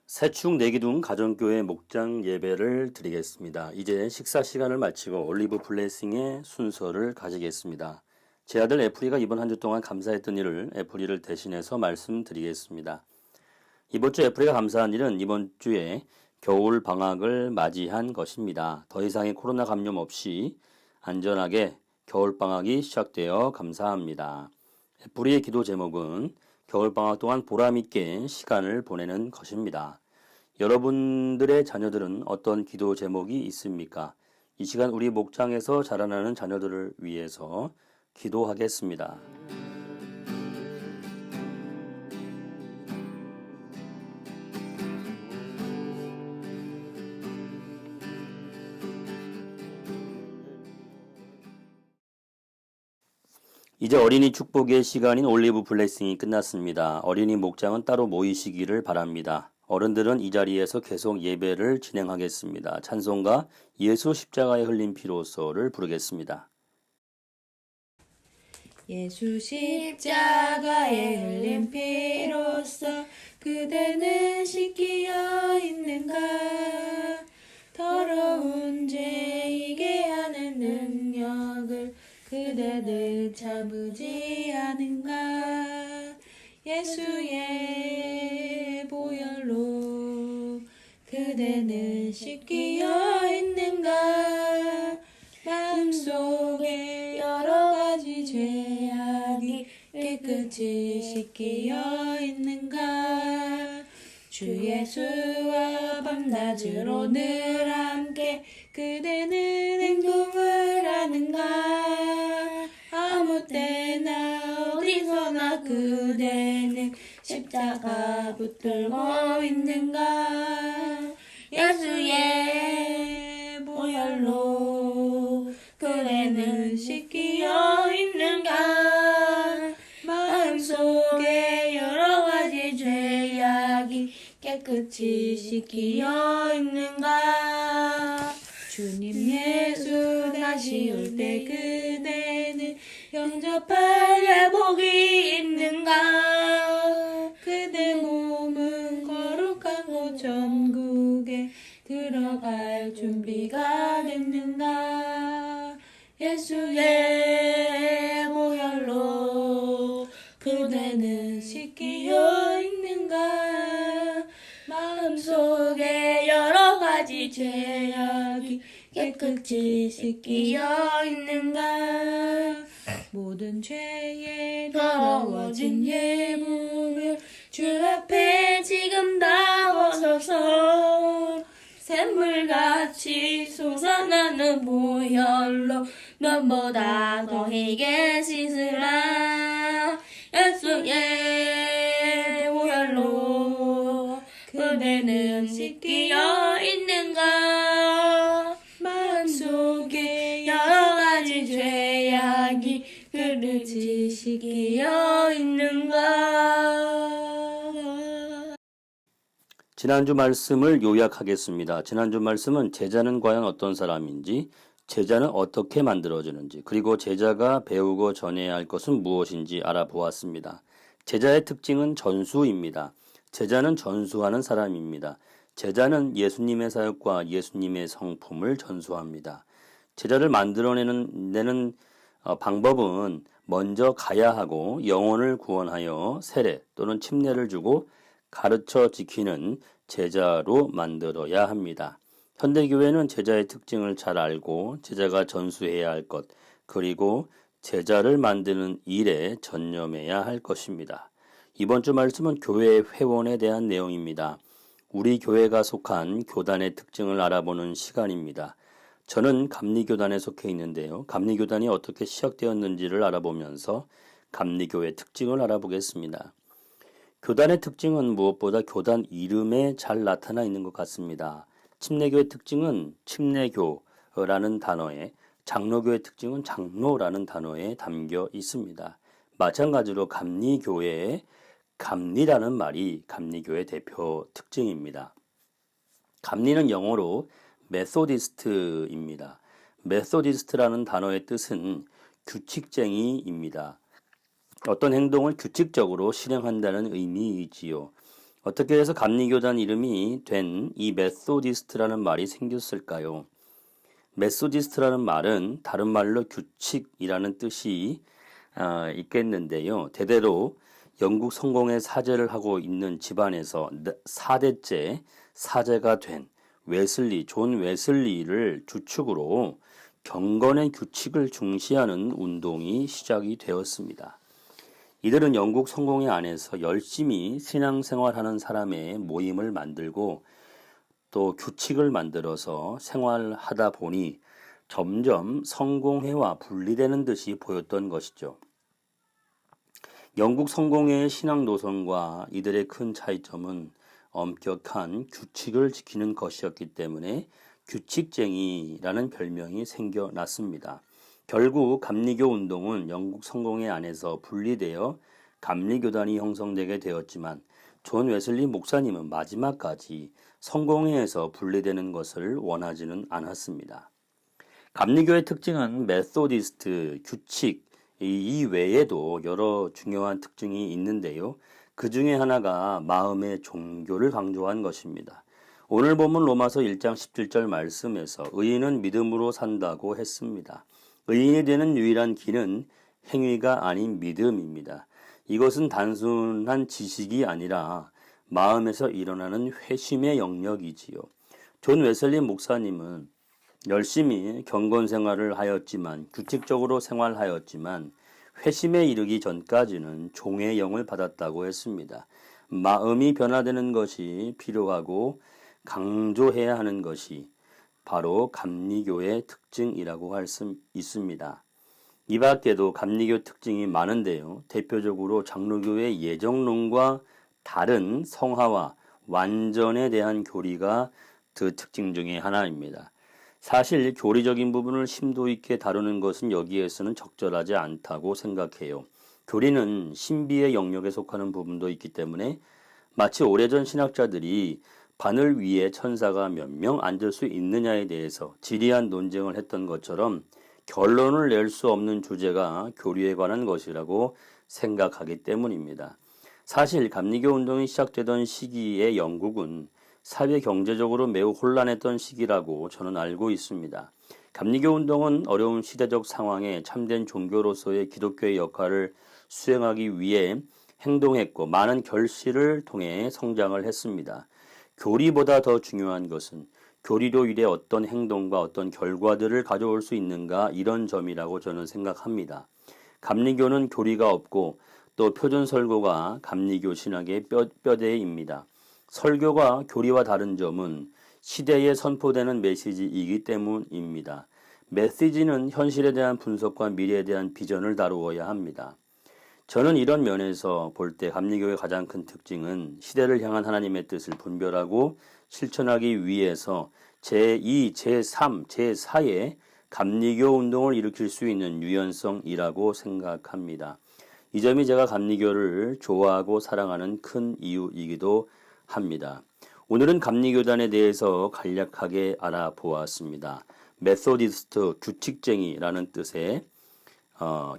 새충 내기둥 가정교회 목장 예배를 드리겠습니다. 이제 식사 시간을 마치고 올리브 블레싱의 순서를 가지겠습니다. 제 아들 애플이가 이번 한 주 동안 감사했던 일을 애플이를 대신해서 말씀드리겠습니다. 이번 주 애플이가 감사한 일은 이번 주에 겨울 방학을 맞이한 것입니다. 더 이상의 코로나 감염 없이 안전하게 겨울 방학이 시작되어 감사합니다. 애플이의 기도 제목은 겨울방학 동안 보람있게 시간을 보내는 것입니다. 여러분들의 자녀들은 어떤 기도 제목이 있습니까? 이 시간 우리 목장에서 자라나는 자녀들을 위해서 기도하겠습니다. 이제 어린이 축복의 시간인 올리브 블레싱이 끝났습니다. 어린이 목장은 따로 모이시기를 바랍니다. 어른들은 이 자리에서 계속 예배를 진행하겠습니다. 찬송가 예수 십자가에 흘린 피로서를 부르겠습니다. 예수 십자가에 흘린 피로써 그대는 씻기어 있는가? 더러운 죄이게 하는 능력을 그대는 참으지 않은가? 예수의 보혈로 그대는 씻기어 있는가? 마음속에 여러 가지 죄악이 깨끗이 씻기어 있는가? 주 예수와 밤낮으로 늘 함께 그대는 행동을 하는가? 아무 때나 어디서나 그대는 십자가 붙들고 있는가? 예수의 보혈로 그대는 씻기어 있는가? 마음속에 여러 가지 죄악이 깨끗이 씻기어 있는가? 주님 예수 다시 올 때 그대는 영접할 예복이 있는가? 그대 몸은 거룩한 곳 천국에 들어갈 준비가 됐는가? 예수의 보혈로 그대는 씻기어 있는가? 마음속에 여러 가지 죄악이 깨끗이 씻기어 있는가? 모든 죄에 더러워진 예물을 주 앞에 지금 다 벗어서 샘물같이 솟아나는 보혈로 눈보다 더히게 씻으라. 예수의 보혈로 그대는 씻기어 있는가? 마음속에 여러 가지 죄악이 그릇이 씻기어 있는가? 지난주 말씀을 요약하겠습니다. 지난주 말씀은 제자는 과연 어떤 사람인지, 제자는 어떻게 만들어지는지, 그리고 제자가 배우고 전해야 할 것은 무엇인지 알아보았습니다. 제자의 특징은 전수입니다. 제자는 전수하는 사람입니다. 제자는 예수님의 사역과 예수님의 성품을 전수합니다. 제자를 만들어내는 방법은 먼저 가야 하고 영혼을 구원하여 세례 또는 침례를 주고 가르쳐 지키는 제자로 만들어야 합니다. 현대교회는 제자의 특징을 잘 알고 제자가 전수해야 할 것, 그리고 제자를 만드는 일에 전념해야 할 것입니다. 이번 주 말씀은 교회 회원에 대한 내용입니다. 우리 교회가 속한 교단의 특징을 알아보는 시간입니다. 저는 감리교단에 속해 있는데요. 감리교단이 어떻게 시작되었는지를 알아보면서 감리교회 특징을 알아보겠습니다. 교단의 특징은 무엇보다 교단 이름에 잘 나타나 있는 것 같습니다. 침례교의 특징은 침례교라는 단어에, 장로교의 특징은 장로라는 단어에 담겨 있습니다. 마찬가지로 감리교회의 감리라는 말이 감리교의 대표 특징입니다. 감리는 영어로 메소디스트입니다. 메소디스트라는 단어의 뜻은 규칙쟁이입니다. 어떤 행동을 규칙적으로 실행한다는 의미이지요. 어떻게 해서 감리교단 이름이 된 이 메소디스트라는 말이 생겼을까요? 메소디스트라는 말은 다른 말로 규칙이라는 뜻이 있겠는데요. 대대로 영국 성공의 사제를 하고 있는 집안에서 4대째 사제가 된 존 웨슬리를 주축으로 경건의 규칙을 중시하는 운동이 시작이 되었습니다. 이들은 영국 성공회 안에서 열심히 신앙생활하는 사람의 모임을 만들고 또 규칙을 만들어서 생활하다 보니 점점 성공회와 분리되는 듯이 보였던 것이죠. 영국 성공회의 신앙 노선과 이들의 큰 차이점은 엄격한 규칙을 지키는 것이었기 때문에 규칙쟁이라는 별명이 생겨났습니다. 결국 감리교 운동은 영국 성공회 안에서 분리되어 감리교단이 형성되게 되었지만 존 웨슬리 목사님은 마지막까지 성공회에서 분리되는 것을 원하지는 않았습니다. 감리교의 특징은 메소디스트, 규칙, 이 외에도 여러 중요한 특징이 있는데요. 그 중에 하나가 마음의 종교를 강조한 것입니다. 오늘 본문 로마서 1장 17절 말씀에서 의인은 믿음으로 산다고 했습니다. 의인이 되는 유일한 길은 행위가 아닌 믿음입니다. 이것은 단순한 지식이 아니라 마음에서 일어나는 회심의 영역이지요. 존 웨슬리 목사님은 열심히 경건 생활을 하였지만 규칙적으로 생활하였지만 회심에 이르기 전까지는 종의 영을 받았다고 했습니다. 마음이 변화되는 것이 필요하고 강조해야 하는 것이 바로 감리교의 특징이라고 할 수 있습니다. 이 밖에도 감리교 특징이 많은데요. 대표적으로 장로교의 예정론과 다른 성화와 완전에 대한 교리가 그 특징 중에 하나입니다. 사실 교리적인 부분을 심도 있게 다루는 것은 여기에서는 적절하지 않다고 생각해요. 교리는 신비의 영역에 속하는 부분도 있기 때문에 마치 오래전 신학자들이 바늘 위에 천사가 몇 명 앉을 수 있느냐에 대해서 지리한 논쟁을 했던 것처럼 결론을 낼 수 없는 주제가 교리에 관한 것이라고 생각하기 때문입니다. 사실 감리교 운동이 시작되던 시기의 영국은 사회 경제적으로 매우 혼란했던 시기라고 저는 알고 있습니다. 감리교 운동은 어려운 시대적 상황에 참된 종교로서의 기독교의 역할을 수행하기 위해 행동했고 많은 결실을 통해 성장을 했습니다. 교리보다 더 중요한 것은 교리로 인해 어떤 행동과 어떤 결과들을 가져올 수 있는가 이런 점이라고 저는 생각합니다. 감리교는 교리가 없고 또 표준설교가 감리교 신학의 뼈대입니다. 설교가 교리와 다른 점은 시대에 선포되는 메시지이기 때문입니다. 메시지는 현실에 대한 분석과 미래에 대한 비전을 다루어야 합니다. 저는 이런 면에서 볼 때 감리교의 가장 큰 특징은 시대를 향한 하나님의 뜻을 분별하고 실천하기 위해서 제2, 제3, 제4의 감리교 운동을 일으킬 수 있는 유연성이라고 생각합니다. 이 점이 제가 감리교를 좋아하고 사랑하는 큰 이유이기도 합니다. 오늘은 감리교단에 대해서 간략하게 알아보았습니다. 메소디스트, 규칙쟁이라는 뜻의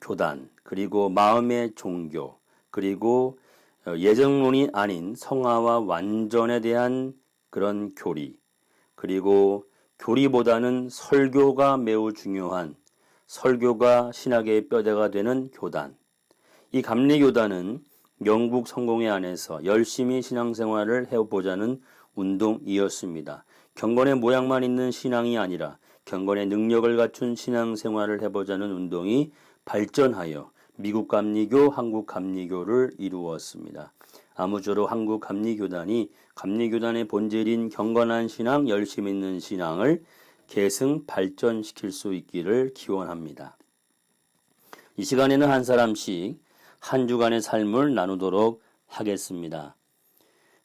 교단, 그리고 마음의 종교, 그리고 예정론이 아닌 성화와 완전에 대한 그런 교리, 그리고 교리보다는 설교가 매우 중요한 설교가 신학의 뼈대가 되는 교단. 이 감리교단은 영국 성공회 안에서 열심히 신앙생활을 해보자는 운동이었습니다. 경건의 모양만 있는 신앙이 아니라 경건의 능력을 갖춘 신앙생활을 해보자는 운동이 발전하여 미국 감리교, 한국 감리교를 이루었습니다. 아무쪼록 한국 감리교단이 감리교단의 본질인 경건한 신앙, 열심 있는 신앙을 계승 발전시킬 수 있기를 기원합니다. 이 시간에는 한 사람씩 한 주간의 삶을 나누도록 하겠습니다.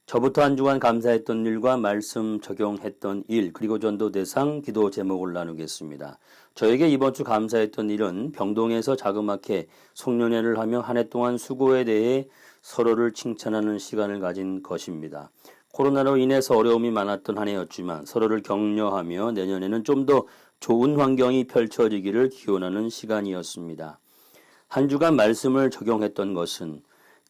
저부터 한 주간 감사했던 일과 말씀 적용했던 일, 그리고 전도 대상, 기도 제목을 나누겠습니다. 저에게 이번 주 감사했던 일은 병동에서 자그맣게 송년회를 하며 한 해 동안 수고에 대해 서로를 칭찬하는 시간을 가진 것입니다. 코로나로 인해서 어려움이 많았던 한 해였지만 서로를 격려하며 내년에는 좀 더 좋은 환경이 펼쳐지기를 기원하는 시간이었습니다. 한 주간 말씀을 적용했던 것은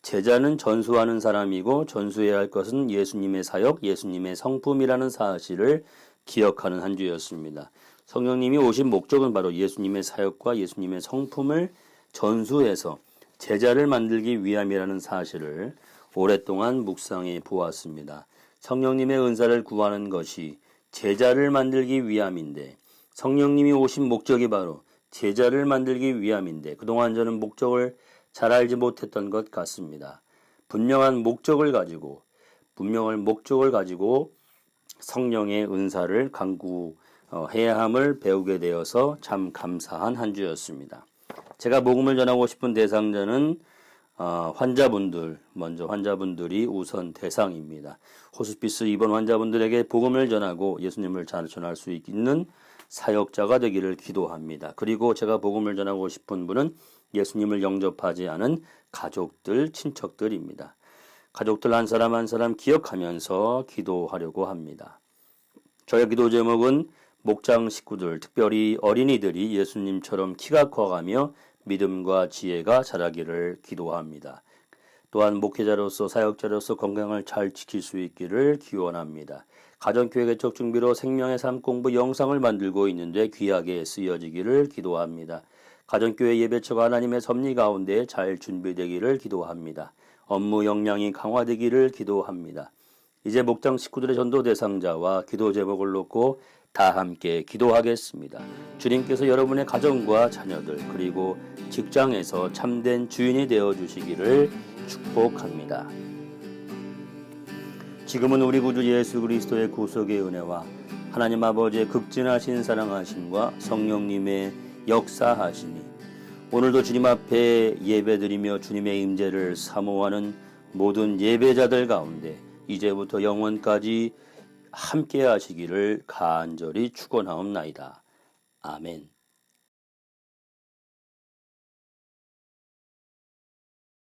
제자는 전수하는 사람이고 전수해야 할 것은 예수님의 사역, 예수님의 성품이라는 사실을 기억하는 한 주였습니다. 성령님이 오신 목적은 바로 예수님의 사역과 예수님의 성품을 전수해서 제자를 만들기 위함이라는 사실을 오랫동안 묵상해 보았습니다. 성령님의 은사를 구하는 것이 제자를 만들기 위함인데 성령님이 오신 목적이 바로 제자를 만들기 위함인데 그동안 저는 목적을 잘 알지 못했던 것 같습니다. 분명한 목적을 가지고 성령의 은사를 강구해야 함을 배우게 되어서 참 감사한 한 주였습니다. 제가 복음을 전하고 싶은 대상자는 환자분들이 우선 대상입니다. 호스피스 입원 환자분들에게 복음을 전하고 예수님을 잘 전할 수 있는 사역자가 되기를 기도합니다. 그리고 제가 복음을 전하고 싶은 분은 예수님을 영접하지 않은 가족들, 친척들입니다. 가족들 한 사람 한 사람 기억하면서 기도하려고 합니다. 저의 기도 제목은 목장 식구들, 특별히 어린이들이 예수님처럼 키가 커가며 믿음과 지혜가 자라기를 기도합니다. 또한 목회자로서 사역자로서 건강을 잘 지킬 수 있기를 기원합니다. 가정교회 개척 준비로 생명의 삶 공부 영상을 만들고 있는데 귀하게 쓰여지기를 기도합니다. 가정교회 예배처가 하나님의 섭리 가운데 잘 준비되기를 기도합니다. 업무 역량이 강화되기를 기도합니다. 이제 목장 식구들의 전도 대상자와 기도 제목을 놓고 다 함께 기도하겠습니다. 주님께서 여러분의 가정과 자녀들 그리고 직장에서 참된 주인이 되어 주시기를 축복합니다. 지금은 우리 구주 예수 그리스도의 구속의 은혜와 하나님 아버지의 극진하신 사랑하심과 성령님의 역사하심이 오늘도 주님 앞에 예배드리며 주님의 임재를 사모하는 모든 예배자들 가운데 이제부터 영원까지 함께 하시기를 간절히 축원하옵나이다. 아멘.